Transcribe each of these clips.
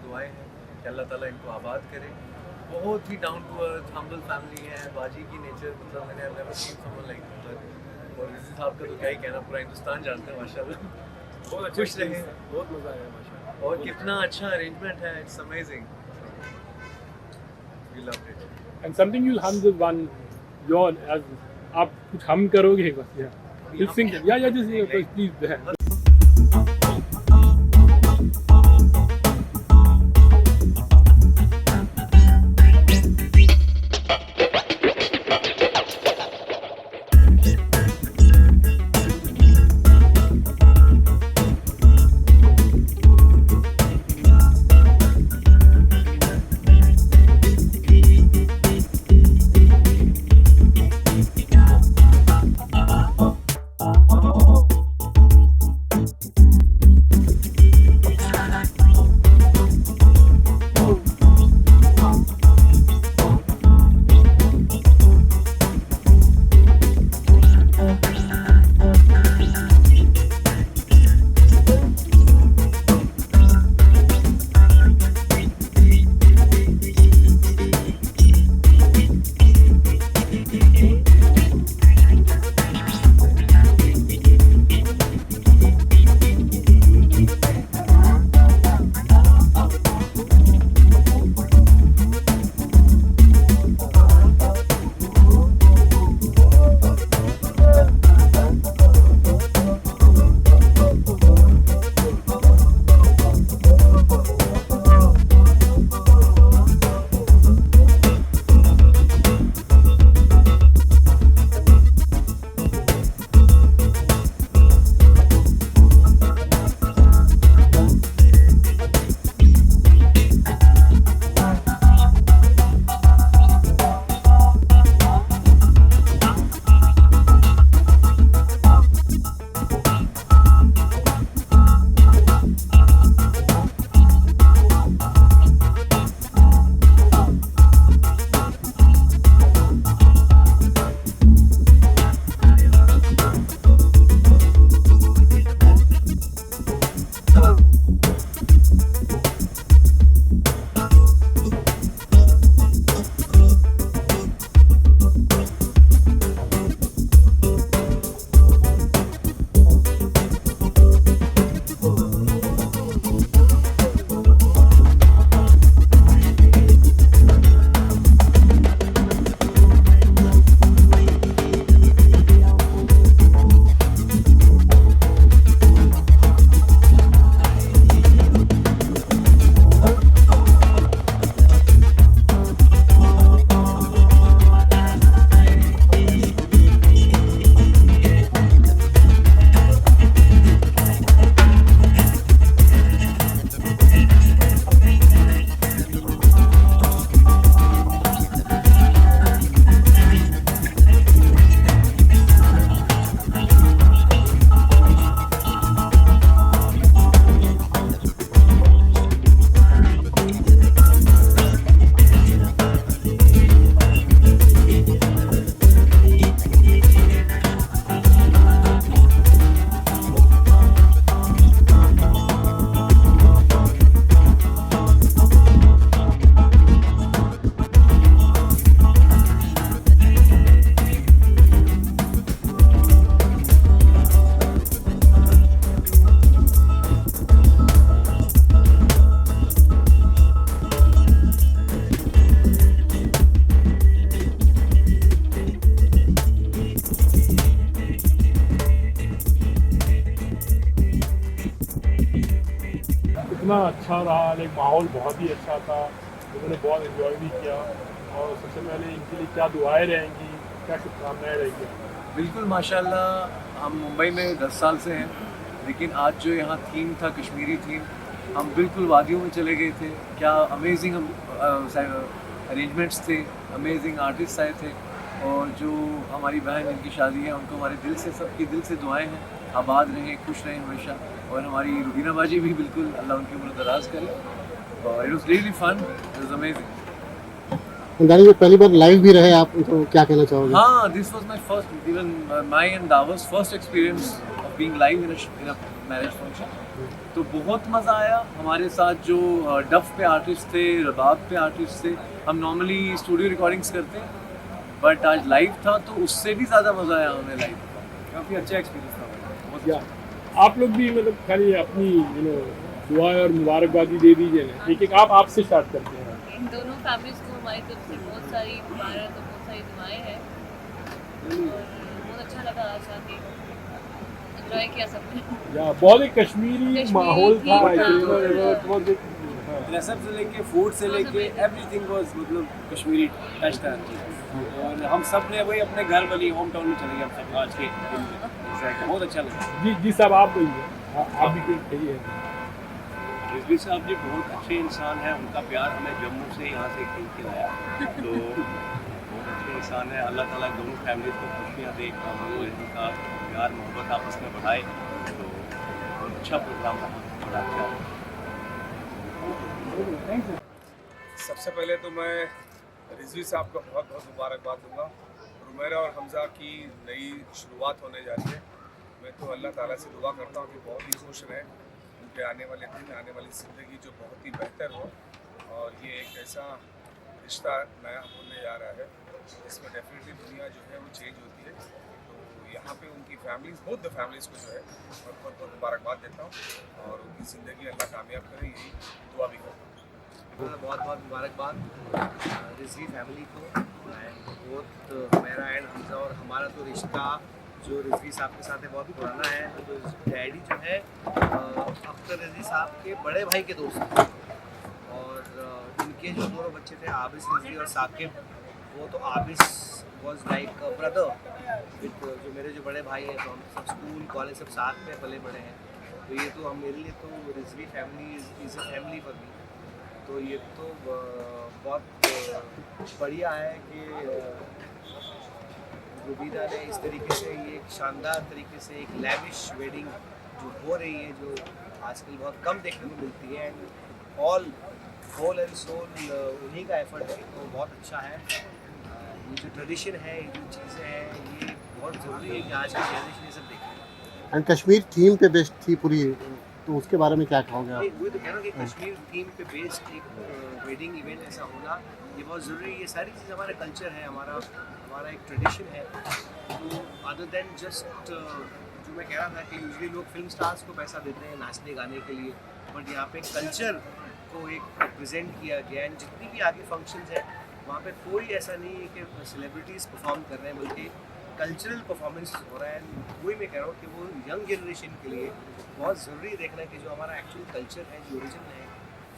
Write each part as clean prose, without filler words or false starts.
दुआएं हैं कि अल्लाह ताला इनको आबाद करे। बहुत ही down to earth humble family है। बाजी की नेचर मतलब मैंने नेवर सीन समवन लाइक और रिजी साहब का तो क्या ही कहना, पूरा हिंदुस्तान जानता है माशाल्लाह। बहुत अच्छा खुश रहे, बहुत मज़ा आया माशाल्लाह। और कितना अच्छा अरेंजमेंट है, it's amazing, we loved it. And something you'll hum the one your as आप कुछ हम करोगे बस या you'll sing yeah just please इतना अच्छा रहा, लाइक माहौल बहुत ही अच्छा था, लोगों ने बहुत एंजॉय भी किया। और सबसे पहले इनके लिए क्या दुआएं रहेंगी, क्या शुभकामनाएं रहेंगी? बिल्कुल माशाल्लाह, हम मुंबई में 10 साल से हैं, लेकिन आज जो यहाँ थीम था कश्मीरी थीम, हम बिल्कुल वादियों में चले गए थे। क्या अमेजिंग अरेंजमेंट्स थे, अमेजिंग आर्टिस्ट आए थे, और जो हमारी बहन जिनकी शादी है उनको हमारे दिल से, सबकी दिल से दुआएं हैं, आबाद रहें, खुश रहें हमेशा। और हमारी रुबीना बाजी भी बिल्कुल, अल्लाह उनकी उम्र दराज करे। और it was really fun, it was amazing. Dani ji, पहली बार लाइव भी रहे आप, तो क्या कहना चाहोगे? हाँ, this was my first, even my and दावस first experience of being live in a marriage function. तो बहुत मज़ा आया। हमारे साथ जो डफ पे आर्टिस्ट थे, रबाब पे आर्टिस्ट थे, हम नॉर्मली स्टूडियो रिकॉर्डिंग्स करते हैं बट आज लाइव था तो उससे भी ज़्यादा मज़ा आया हमें लाइव। काफ़ी अच्छा एक्सपीरियंस था भाई। बहुत या आप लोग भी मतलब खाली अपनी दुआ और मुबारकबादी दे दीजिए ना, एक एक आपसे स्टार्ट करते हैं। इन दोनों फैमिलीज़ को हमारी तरफ से बहुत सारी मुबारक और बहुत सारी दुआएं हैं और बहुत अच्छा लगा आज आके, एंजॉय किया सबने। या बहुत एक कश्मीरी माहौल था, बहुत एक ड्रेसअप से लेके फूड से लेके एवरीथिंग वाज मतलब कश्मीरी टच था। और हम सब ने वही अपने घर वाली होम टाउन में चले गए हम सब आज के दिन में। बहुत अच्छा लगा। जी साहब आप बोलिए, आप भी कुछ कहिए। रिजवी साहब जी बहुत अच्छे इंसान हैं, उनका प्यार हमें जम्मू से यहाँ से खींच के लाया, तो बहुत अच्छे इंसान है। अल्लाह ताला दोनों फैमिलीज को खुशियाँ दे और इनका प्यार मोहब्बत आपस में बढ़ाए, तो बहुत अच्छा प्रोग्राम रहा, बड़ा अच्छा। सबसे पहले तो मैं रिजवी साहब को बहुत बहुत मुबारकबाद दूंगा। रुमेरा और हमज़ा की नई शुरुआत होने जा रही है। मैं तो अल्लाह ताला से दुआ करता हूँ कि बहुत ही खुश रहें, उनके आने वाले दिन, आने वाली ज़िंदगी जो बहुत ही बेहतर हो, और ये एक ऐसा रिश्ता नया होने जा रहा है जिसमें डेफिनेटली दुनिया जो है वो चेंज होती है। तो यहाँ पे उनकी फैमिलीज़, बोथ द फैमिलीज़ को जो है मैं बहुत बहुत मुबारकबाद देता हूँ और उनकी ज़िंदगी अल्लाह कामयाब करे, यही दुआ भी करता हूँ। बहुत बहुत मुबारकबाद रिजवी फैमिली को एंड बोथ मेरा एंड हमज़ा। और हमारा तो रिश्ता जो रिजवी साहब के साथ है बहुत पुराना है। तो डैडी जो है अख्तर रिजवी साहब के बड़े भाई के दोस्त हैं और इनके जो दोनों बच्चे थे आबिस रिजवी और साकिब, वो तो Abis was like brother with जो मेरे जो बड़े भाई हैं, तो हम सब स्कूल कॉलेज सब साथ में पले बड़े हैं। तो ये तो हम मेरे लिए तो Rizvi family is a family for me. तो ये तो बहुत बढ़िया है कि रुबीना ने इस तरीके से ये एक शानदार तरीके से एक लैविश वेडिंग जो हो रही है, जो आजकल बहुत कम देखने को मिलती है, and all whole and sole उन्हीं का एफर्ट है, तो बहुत अच्छा है। ये जो ट्रेडिशन है, ये जो चीज़ें हैं, ये बहुत ज़रूरी है कि आज की जनरेशन ये सब देखें। एंड कश्मीर थीम पे बेस्ड थी पूरी, तो उसके बारे में क्या कहोगे आप? वही तो कह रहा हूँ कि कश्मीर थीम पे बेस्ड एक वेडिंग इवेंट ऐसा होना ये बहुत ज़रूरी है। ये सारी चीज़ हमारा कल्चर है, हमारा एक ट्रेडिशन है। तो अदर देन जस्ट जो मैं कह रहा था कि यूजली लोग फिल्म स्टार्स को पैसा देते हैं नाचने गाने के लिए, बट यहाँ पे कल्चर को एक रिप्रेजेंट किया गया है। जितनी भी आगे फंक्शंस हैं वहाँ पे कोई ऐसा नहीं है कि सेलिब्रिटीज़ परफॉर्म कर रहे हैं, बल्कि कल्चरल परफॉर्मेंस हो रहा है। वही मैं कह रहा हूँ कि वो यंग जनरेशन के लिए बहुत ज़रूरी देखना है कि जो हमारा एक्चुअल कल्चर है, जो ओरिजिन है,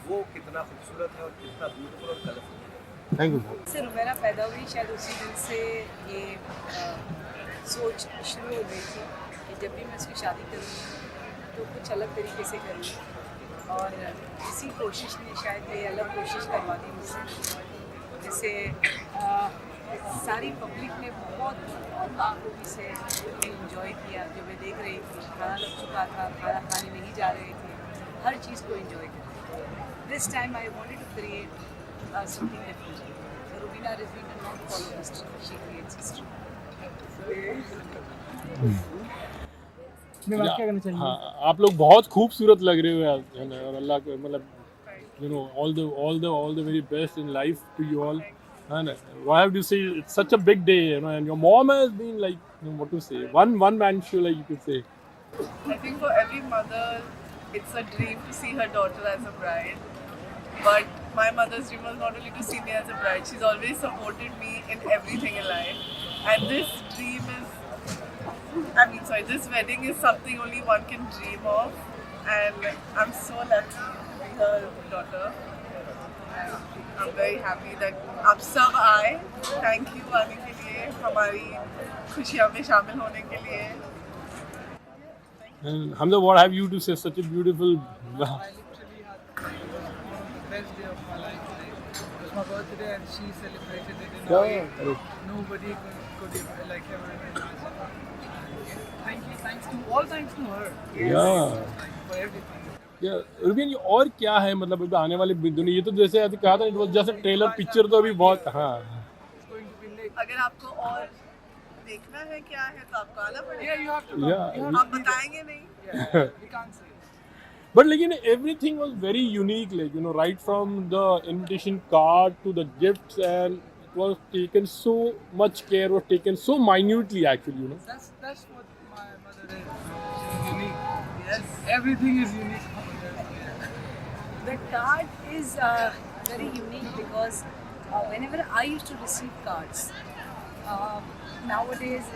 वो कितना खूबसूरत है और कितना ब्यूटीफुल और कलरफुल है। Thank you sir. से रुमेरा पैदा हुई, शायद उसी दिन से ये सोच शुरू हो गई थी कि जब भी मैं उसकी शादी करूँगी तो कुछ अलग तरीके से करूँगी, और इसी कोशिश ने शायद ये अलग कोशिश करवा दी मुझसे। जैसे सारी पब्लिक ने बहुत बाखूबी से इंजॉय किया। जो मैं देख रही थी, खाना लग चुका था, खाना खाने नहीं जा रहे थे, हर चीज़ को इंजॉय किया। This time I wanted to create something different. So Rubina Rizvi did not follow history; she creates history. हाँ, आप लोग बहुत खूबसूरत लग रहे हो यार, है ना? और अल्लाह को मतलब all the very best in life to you all. And why have you say it's such a big day, and your mom has been like, what to say, one man show, like you could say. I think for every mother, it's a dream to see her daughter as a bride. But my mother's dream was not only to see me as a bride, she's always supported me in everything in life. And this dream is, this wedding is something only one can dream of. And I'm so lucky to be her daughter. And I'm very happy that आप सब आए। Thank you आने के लिए, हमारी खुशियों में शामिल होने के लिए। And Hamza, what have you to say? Such a beautiful. Best day of my life today. It was my birthday and she celebrated it in a way nobody could like ever imagine. Thanks to her. Yeah. For everything. Yeah, रुबीन, और क्या है मतलब अभी आने वाली दुनिया? ये तो जैसे अभी कहा था, it was just a trailer picture, तो अभी बहुत अगर आपको और देखना है क्या है तो आपको आना पड़ेगा। Yeah, you have to come. Yeah. आप बताएंगे नहीं। Yeah, we can't say. But लेकिन everything was very unique, like you know, right from the invitation card to the gifts, and it was taken so much care, was taken so minutely actually, you know. That's what my mother is. She's unique. Yes, everything is unique. The card is very unique because whenever I used to receive cards, nowadays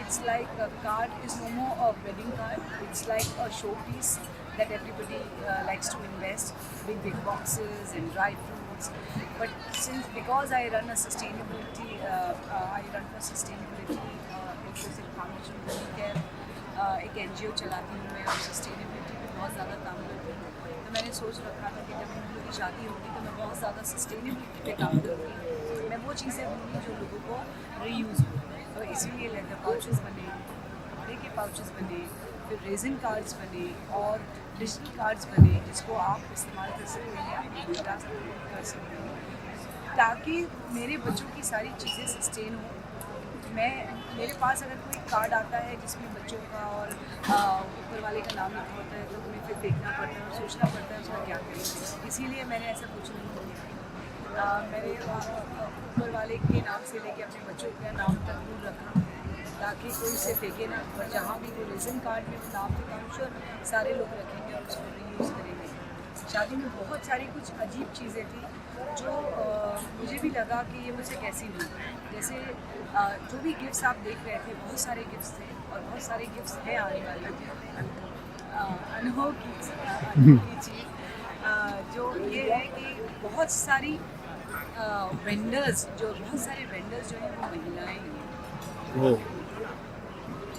it's like a card is no more a wedding card. It's like a showpiece that everybody likes to invest, big boxes and dry fruits. But because I run a sustainability, inclusive foundation care, एक NGO चलाती हूँ मैं और sustainability पे बहुत ज़्यादा काम करती हूँ, तो मैंने सोच रखा था कि जब हम लोग की शादी होगी तो मैं बहुत ज़्यादा सस्टेनेबिलिटी पे काम करूँगी। मैं वो चीज़ें दूँगी जो लोगों को रीयूज़ हो, तो इसीलिए लेदर पाउचेस बने, कपड़े के पाउचेस बने, फिर रेजिन कार्ड्स बने और डिजिटल कार्ड्स बने जिसको आप इस्तेमाल कर सकते हैं, अपनी विकास कर सकते हैं, ताकि मेरे बच्चों की सारी चीज़ें सस्टेन हो। मेरे पास अगर कोई कार्ड आता है जिसमें बच्चों का और ऊपर वाले का नाम लिखा होता है तो हमें फिर देखना पड़ता है और सोचना पड़ता है उसका क्या करें, इसीलिए मैंने ऐसा कुछ नहीं किया। मैंने ऊपर वाले के नाम से लेके अपने बच्चों का नाम तक दूर रखा ताकि कोई उसे फेंके ना, और जहाँ भी वो रेजिन कार्ड में वो नाम लिखा श्योर सारे लोग रखेंगे और उसको रीयूज़ करेंगे। शादी में बहुत सारी कुछ अजीब चीज़ें थी जो मुझे भी लगा कि ये मुझसे कैसी हुई। जैसे जो भी गिफ्ट्स आप देख रहे थे, बहुत सारे गिफ्ट्स थे और बहुत सारे गिफ्ट्स हैं आने वाले अनुभव की चीज़ जो ये है कि बहुत सारे वेंडर्स जो हैं वो महिलाएं हैं।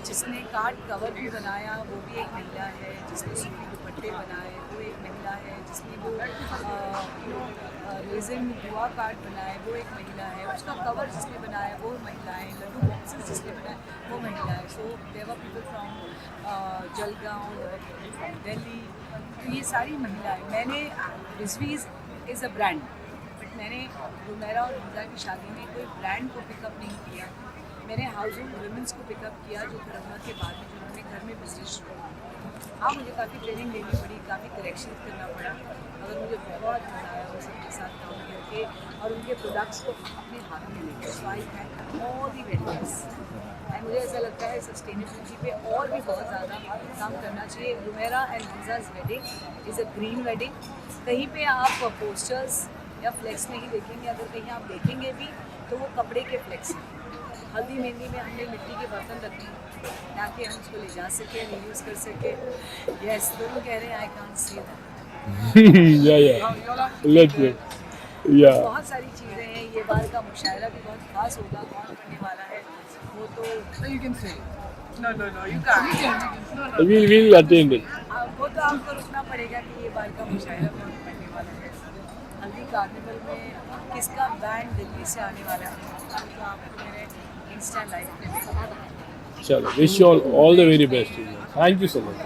जिसने कार्ड कवर भी बनाया वो भी एक महिला है, जिसने सूफी दुपट्टे बनाए वो एक महिला है, जिसने वो रेजिन दुआ कार्ड बनाए वो एक महिला है, उसका कवर जिसने बनाया वो महिला है, लड्डू बॉक्सेस जिसने बनाए वो महिला है। So there were people from Jalgaon, from Delhi, तो ये सारी महिलाएं। मैंने Rizvi's is a brand, but मैंने रुमेरा और हमजा की शादी में कोई ब्रांड को पिकअप नहीं किया। मैंने हाउस होल्ड वुमेंस को पिकअप किया जो कोरोना के बाद में जिन्होंने घर में बिजनेस शुरू किया। हाँ, मुझे काफ़ी ट्रेनिंग लेनी पड़ी, काफ़ी करेक्शन करना पड़ा, मगर मुझे बहुत मज़ा आया उन सबके साथ काम करके और उनके प्रोडक्ट्स को अपने हाथ में लेकर। So I thank all the vendors and मुझे ऐसा लगता है सस्टेनेबिलिटी पे और भी बहुत ज़्यादा काम करना चाहिए। Rumera and Hamza's wedding is a green wedding. कहीं पे आप पोस्टर्स या फ्लेक्स नहीं देखेंगे, अगर कहीं आप देखेंगे भी तो वो कपड़े के फ्लेक्स हैं। हल्दी मेहंदी में हमने मिट्टी के बर्तन रखे ताकि हम उसको ले जा सकें, रीयूज़ कर सकें। यस, दोनों कह रहे हैं आई कांट सी दैट। बहुत सारी चीज़ें हैं। ये बार का मुशायरा भी बहुत खास होगा, कौन करने वाला है वो तो You can say. No, you can't. We'll attend it. वो तो आपको रुकना पड़ेगा कि ये बार का मुशायरा कौन करने वाला है। हल्दी कार्निवल में किसका बैंड दिल्ली से आने वाला है तो आपको मेरे इंस्टा लाइव पे चलो, wish you all the very best. Thank you so much.